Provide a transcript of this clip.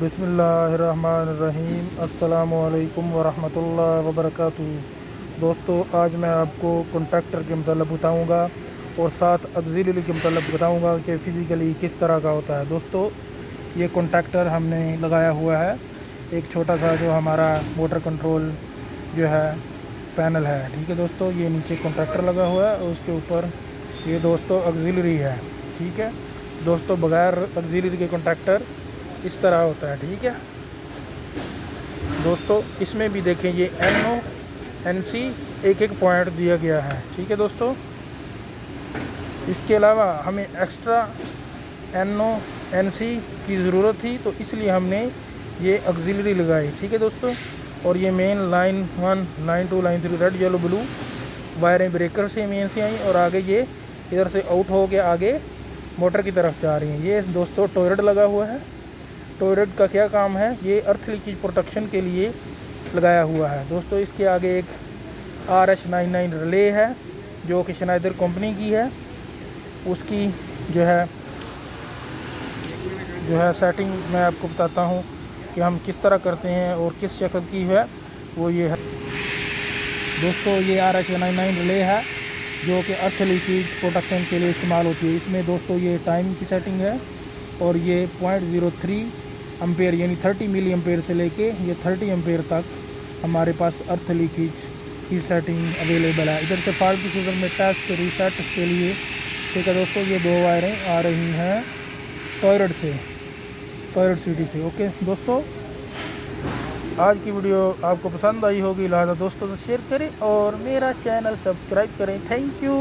बिस्मिल्लाहिर्रहमानिर्रहीम। अस्सलामुअलैकुम वरहमतुल्लाहि वबरकातुहू। दोस्तों, आज मैं आपको कॉन्ट्रैक्टर के मतलब बताऊंगा और साथ ऑक्सिलरी के मतलब बताऊंगा कि फ़िज़िकली किस तरह का होता है। दोस्तों, ये कॉन्ट्रैक्टर हमने लगाया हुआ है, एक छोटा सा जो हमारा मोटर कंट्रोल जो है पैनल है। ठीक है दोस्तों, ये नीचे कॉन्ट्रैक्टर लगा हुआ है और उसके ऊपर ये दोस्तों ऑक्सिलरी है। ठीक है दोस्तों, बगैर ऑक्सिलरी के कॉन्ट्रैक्टर इस तरह होता है। ठीक है दोस्तों, इसमें भी देखें ये NO NC एक एक पॉइंट दिया गया है। ठीक है दोस्तों, इसके अलावा हमें एक्स्ट्रा NO NC की ज़रूरत थी तो इसलिए हमने ये ऑक्सिलरी लगाई। ठीक है दोस्तों, और ये main line 1 line 2 line 3 red yellow blue वायरें ब्रेकर से मेन से आई और आगे ये इधर से आउट हो के आगे मोटर की तरफ जा रही हैं। ये दोस्तों टॉयलेट लगा हुआ है। टॉयलेट का क्या काम है, ये अर्थ लीकेज प्रोटेक्शन के लिए लगाया हुआ है। दोस्तों, इसके आगे एक RH99 रिले है जो कि शनाइडर कंपनी की है। उसकी जो है सेटिंग मैं आपको बताता हूँ कि हम किस तरह करते हैं और किस शक्ल की है वो ये है। दोस्तों, ये RH99 रिले है जो कि अर्थ लीकेज प्रोटेक्शन के लिए इस्तेमाल होती है। इसमें दोस्तों ये टाइम की सेटिंग है और ये 0.03 एम्पेयर यानी 30 मिली एम्पेयर से लेके ये 30 एम्पेयर तक हमारे पास अर्थ लीकेज की सेटिंग अवेलेबल है। इधर से फॉल्ट की सूचना में टेस्ट रीसेट के लिए ठीक है दोस्तों, ये 2 वायरें आ रही हैं टॉयलेट सिटी से। ओके दोस्तों, आज की वीडियो आपको पसंद आई होगी, लिहाजा दोस्तों से शेयर करें और मेरा चैनल सब्सक्राइब करें। Thank you.